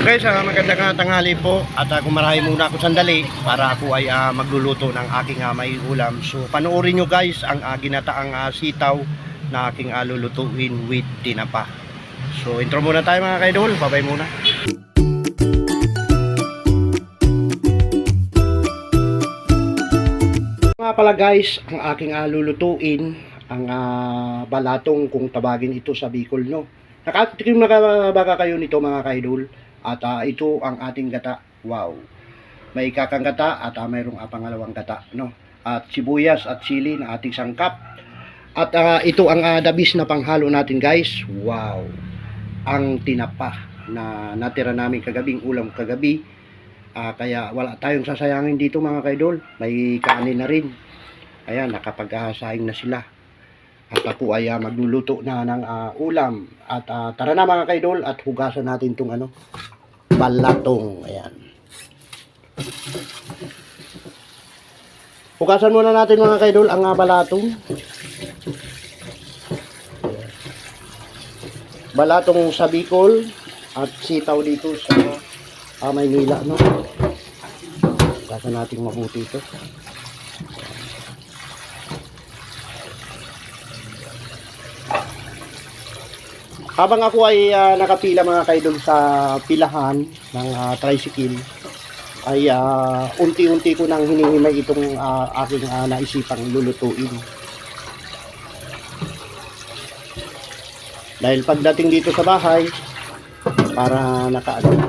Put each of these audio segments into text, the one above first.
Guys, magandang tanghali po at kumarahin muna ako sandali para ako ay magluluto ng aking may ulam. So panoorin nyo guys ang ginataang sitaw na aking lulutuin with tinapa. So intro muna tayo mga kaidol, babay muna. Nga pala guys, ang aking lulutuin ang balatong kung tabagin ito sa Bicol, no. Nakatikim na baka kayo nito mga kaidol. At ito ang ating gata. Wow. May kakang gata at mayroong pangalawang gata, no. At sibuyas at sili na ating sangkap. At ito ang dabis na panghalo natin, guys. Wow. Ang tinapa na natira namin kagabing ulam kagabi. Kaya wala tayong sasayangin dito mga kaidol. May kanin na rin. Ayan, nakapag-saing na sila. At ako ay magluluto na ng ulam. At tara na mga kaidol at hugasan natin itong balatong. Ayan. Hugasan muna natin mga kaidol ang balatong. Balatong sa Bicol at sitaw dito sa Maynila, no. Hugasan natin mabuti ito. Habang ako ay nakapila mga kaidol sa pilahan ng tricycle, ay unti-unti ko nang hinihimay itong aking naisipang lulutuin. Dahil pagdating dito sa bahay, para nakaano.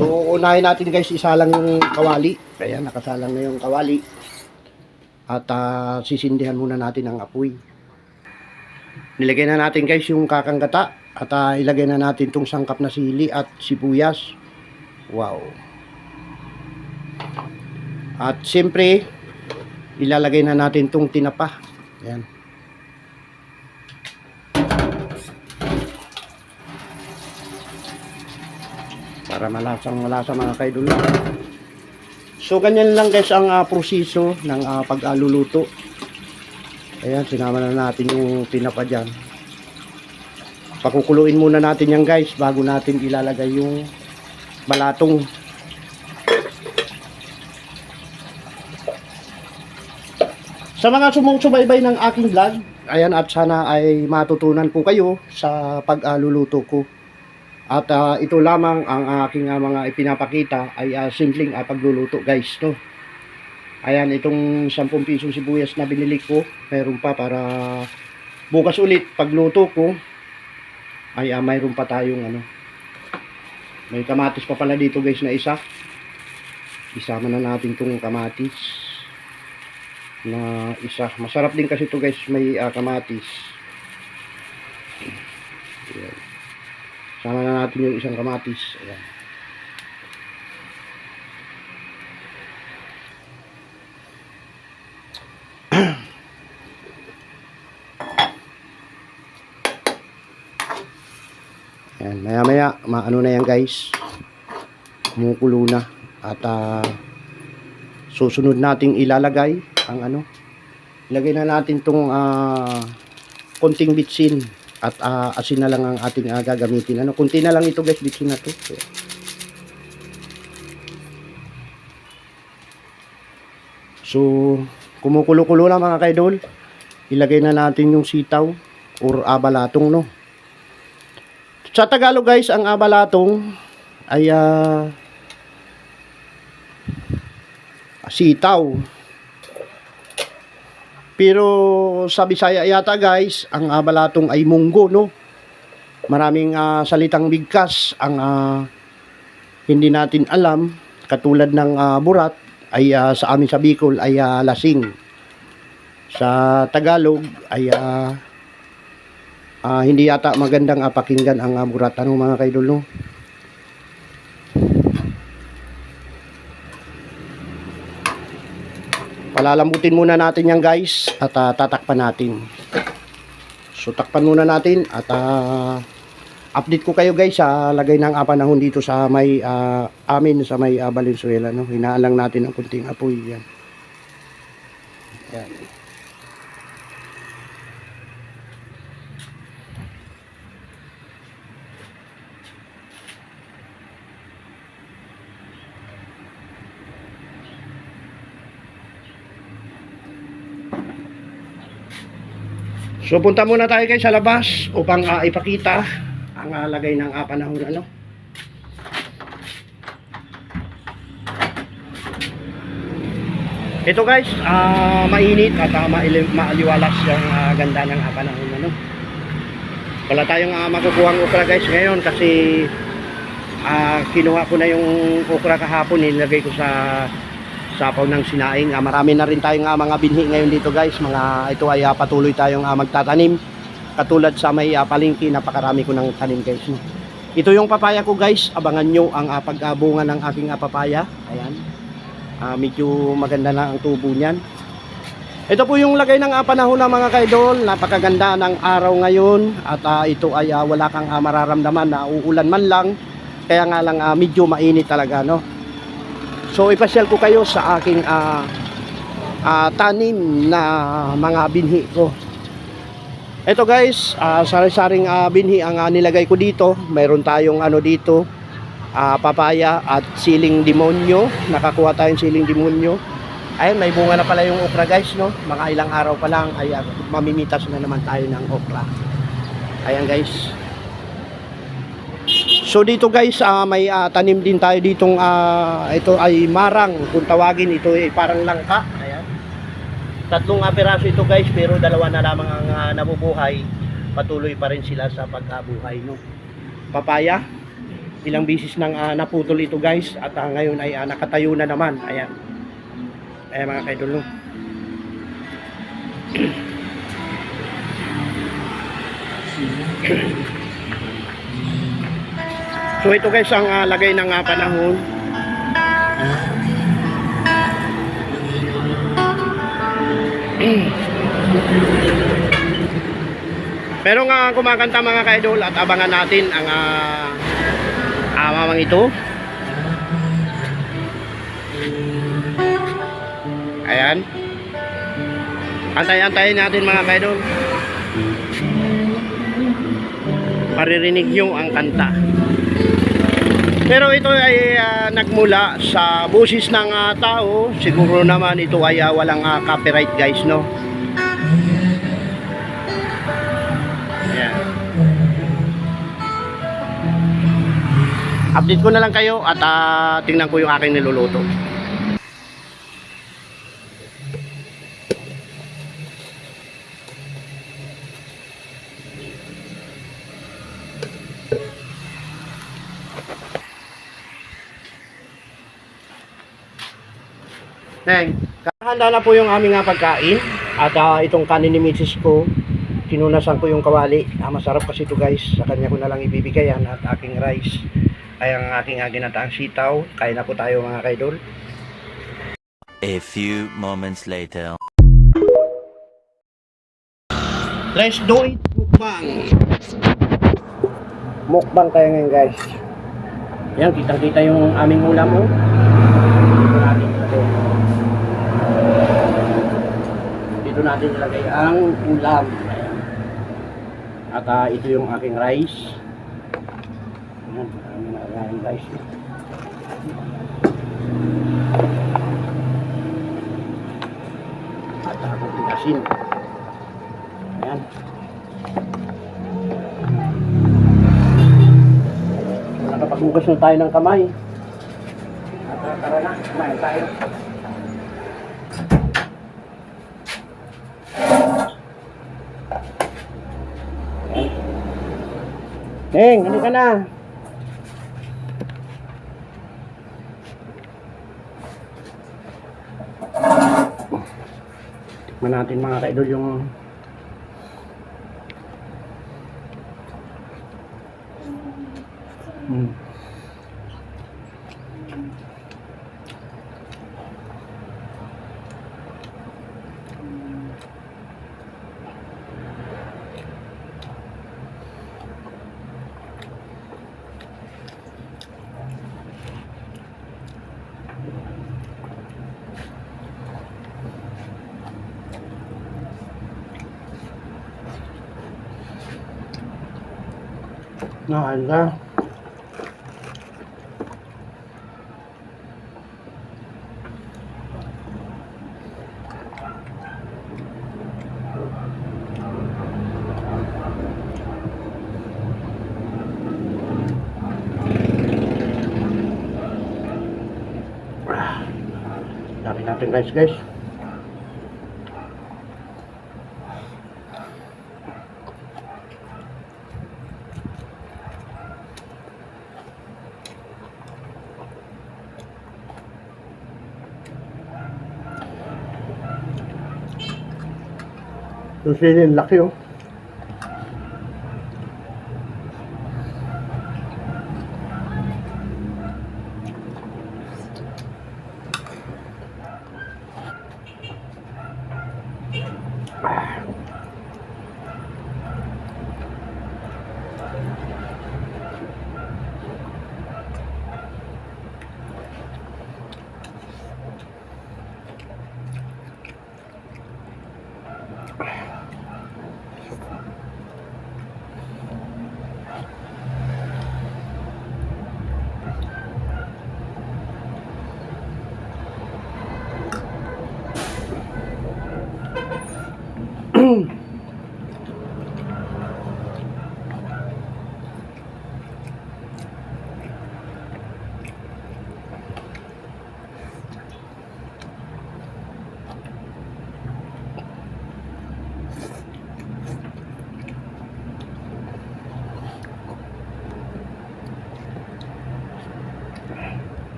So unahin natin guys, isa lang yung kawali. Kaya nakasalang na yung kawali. At sisindihan muna natin ang apoy. Nilagay na natin guys yung kakang gata at ilagay na natin itong sangkap na sili at sibuyas. Wow. At siyempre ilalagay na natin itong tinapa. Ayan. Para malasa mga kaidol. So ganyan lang guys ang proseso ng pagluluto. Ayan, sinama na natin yung tinapa dyan. Pakukuluin muna natin yan guys bago natin ilalagay yung balatong. Sa mga sumusubaybay ng aking vlog, ayan, at sana ay matutunan po kayo sa pagluluto ko. At ito lamang ang aking mga ipinapakita ay simpleng pagluluto guys, no. Ayan, itong 10 pisong sibuyas na binili ko, mayroon pa para bukas ulit pagluto ko ay mayroon pa tayong may kamatis pa pala dito guys na isa. Isama na natin itong kamatis na isa. Masarap din kasi ito guys, may kamatis. Ayan. Sama na natin yung isang kamatis. Ayan. Ayan, maya maano na yan guys, kumukulo na. At susunod nating ilalagay ang ilagay na natin tong konting bitsin at asin na lang ang ating gagamitin. Kunti na lang ito guys, bitsin na to. So kumukulo-kulo na mga kaidol, ilagay na natin yung sitaw or balatong, no. Sa Tagalog guys, ang balatong ay sitaw. Pero sa Bisaya yata guys, ang balatong ay munggo, no. Maraming salitang bigkas ang hindi natin alam, katulad ng burat ay sa amin sa Bicol ay lasing. Sa Tagalog ay hindi yata magandang pakinggan ang burat, mga kaidol, no. Palalambutin muna natin yan guys at tatakpan natin. So takpan muna natin at update ko kayo guys sa lagay ng panahon dito sa may amin sa may Valenzuela, no. Hinaan lang natin ang kunting apoy yan. Yan. So punta muna tayo guys sa labas upang ipakita ang lagay ng panahon ano. Ito guys, mainit at maaliwalas yung ganda ng panahon ano. Wala tayong makukuhang okra guys ngayon kasi kinuha ko na yung okra kahapon, nilagay ko sa sapaw ng sinaing. Marami na rin tayong mga binhi ngayon dito guys. Ito ay patuloy tayong magtatanim. Katulad sa may palengke, napakarami ko ng tanim guys. Ito yung papaya ko guys. Abangan nyo ang pag-abunga ng aking papaya. Ayan. Medyo maganda na ang tubo niyan. Ito po yung lagay ng panahon ng mga kaidol. Napakaganda ng araw ngayon. At ito ay wala kang mararamdaman na uulan man lang. Kaya nga lang medyo mainit talaga no. So ipasyal ko kayo sa aking tanim na mga binhi ko. Ito guys, sari-saring binhi ang nilagay ko dito. Mayroon tayong dito, papaya at siling demonyo. Nakakuha tayong siling demonyo. Ayun, may bunga na pala yung okra guys no. Mga ilang araw pa lang ay mamimitas na naman tayo ng okra. Ayan guys. So dito guys, may tanim din tayo ditong ito ay marang kung tawagin. Ito ay parang langka. Ayan. 3 piraso ito guys, pero 2 na lamang ang nabubuhay. Patuloy pa rin sila sa pagkabuhay no. Papaya, ilang bisis nang naputol ito guys at ngayon ay nakatayo na naman. Ayan. Ayan mga kaidol no. So ito guys ang lagay ng panahon. Pero nga kumakanta mga kaidol at abangan natin ang mamang ito. Ayan. Antay-antayin natin mga kaidol. Maririnig nyo ang kanta. Pero ito ay nagmula sa boses ng tao. Siguro naman ito ay walang copyright guys no. Ayan. Update ko na lang kayo at tingnan ko yung aking niluluto. Neng, kahanda na po yung aming pagkain at itong kanin ni Mrs. ko, tinunasan ko yung kawali. Masarap kasi ito guys, sa kanya ko na lang ibibigay yan at aking rice. Ay ang aking ginataang sitaw. Kain na po tayo mga kaidol. A few moments later. Let's do it, mukbang. Mukbang tayo ngayon guys. Yan, kitang-kita yung aming ulam mo. Dito natin ilagay ang ulam. Ayan. At ito yung aking rice. Ayan, ang rice. At akong pinasin. Ayan. Nakapaghugas na tayo ng kamay. At tara na, kumain tayo. Neng, halika na. Tikman natin mga kaidol yung Nakanda. Kain natin rice guys. Yung sili, laki oh.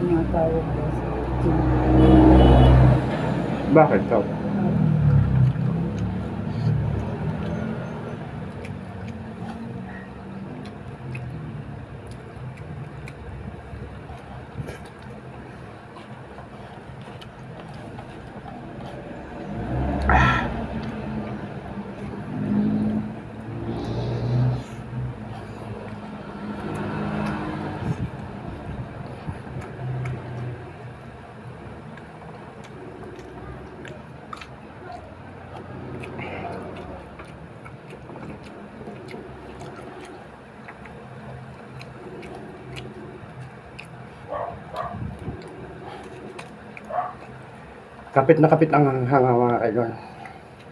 Tumatawag daw sa Bakit daw? Kapit na kapit ang hanga mga kaidol.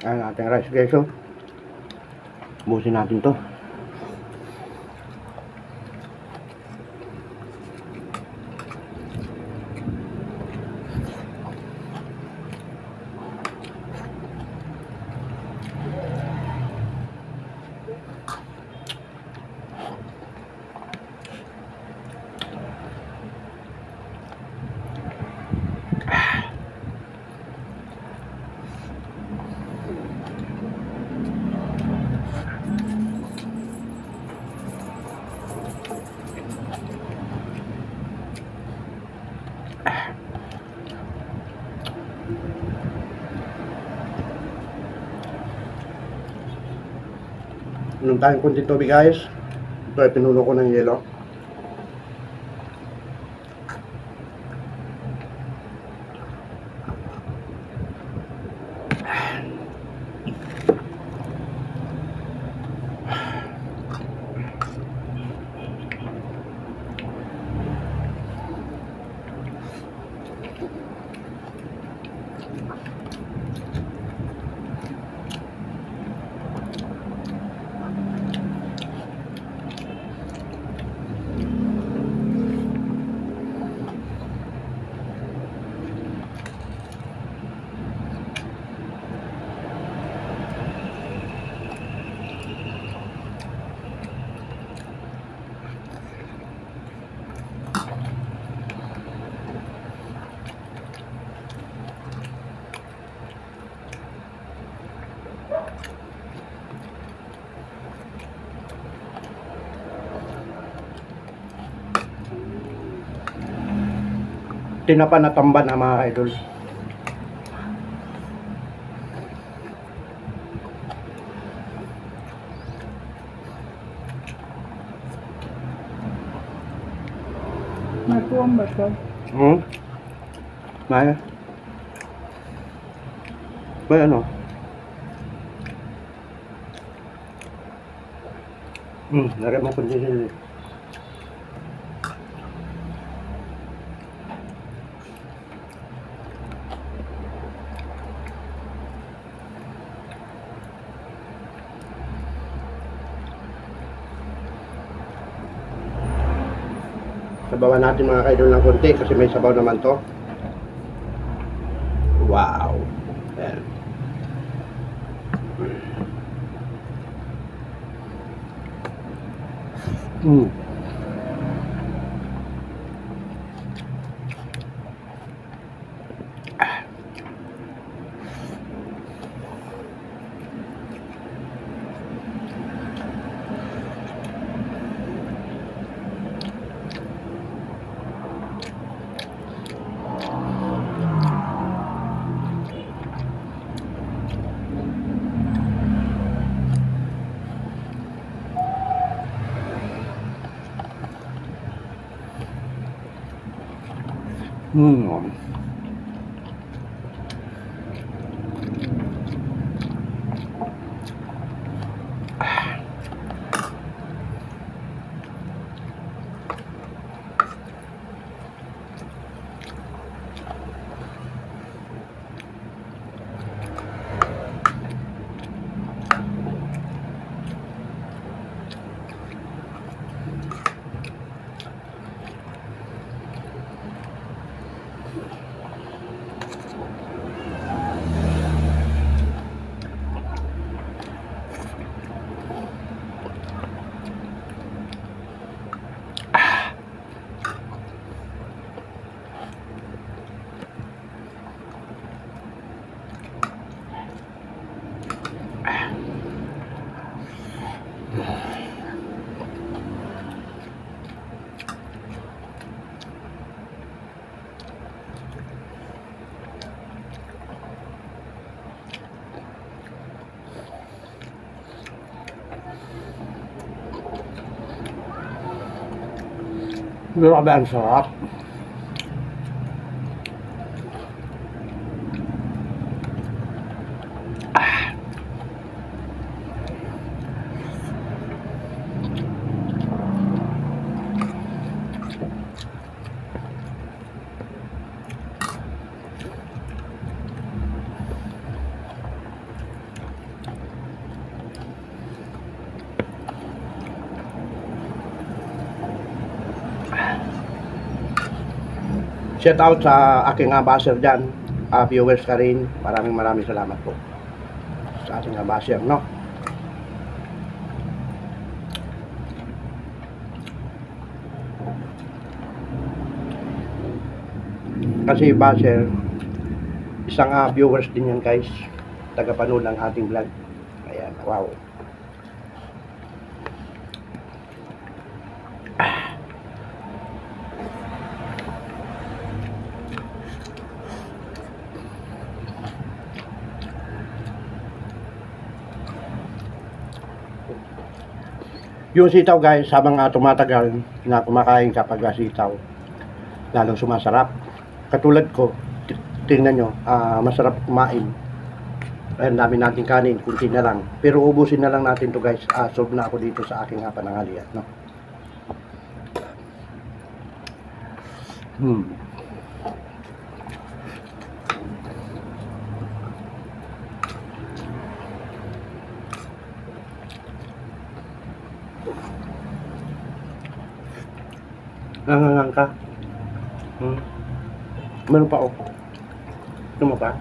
Ayan ating rice guys oh. Busin natin to. Inom tayong kunting tubig guys. Ito ay pinulo ko ng yelo. Tinapa na tamban ang mga idol. Matuwang ba ito? Maya? Ba ano? Lagay mo kundi sili. Sabawan natin mga kaidol ng konti kasi may sabaw naman to. Wow. Ayan. Mm. Mm. Grabe ang sarap. Shout out sa aking basher dyan, viewers ka rin. Maraming salamat po sa ating basher, no? Kasi basher, isang viewers din yan guys, tagapanood ng ating vlog. Ayan, wow. Yung sitaw guys, habang tumatagal na kumakain kapag sitaw, lalong sumasarap. Katulad ko, tingnan nyo, masarap kumain. Ayun, dami natin kanin, kunti na lang. Pero ubusin na lang natin to guys. Solve na ako dito sa aking pananghalian, no? Nangangang ka? Meron pa ako. Ito mo pa?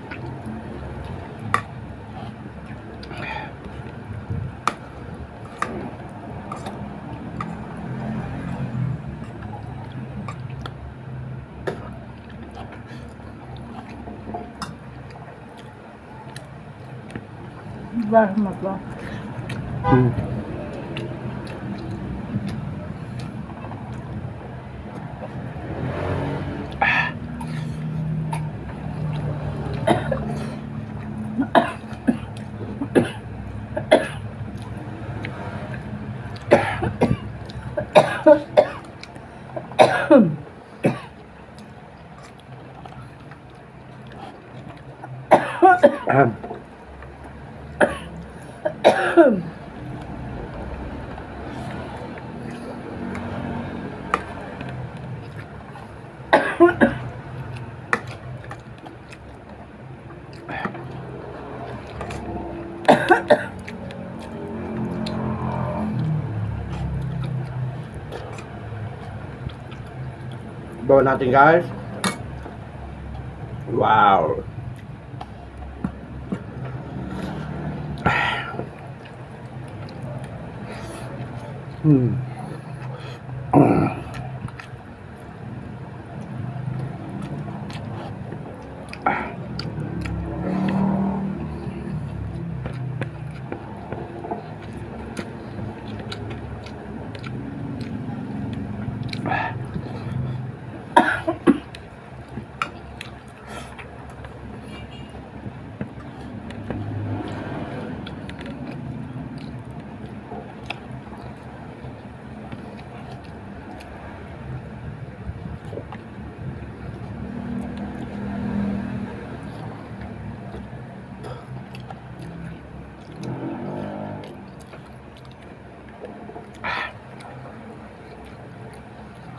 Salamat ba? Bawa natin guys. Wow. Hmm.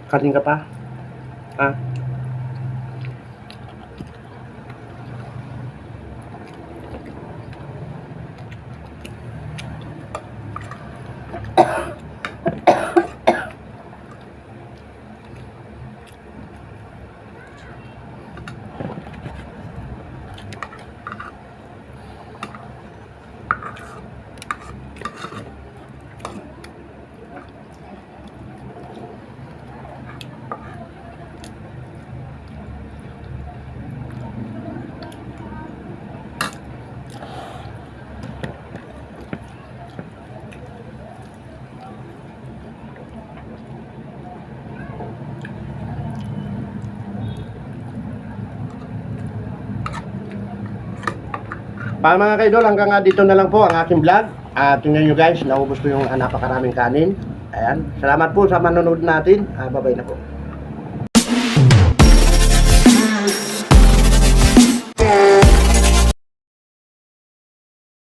Kanin ka pa? Ha? Para mga kaidol, hanggang dito na lang po ang aking vlog. Tingnan nyo guys, naubos ko yung napakaraming kanin. Ayan. Salamat po sa manonood natin. Bye-bye na po.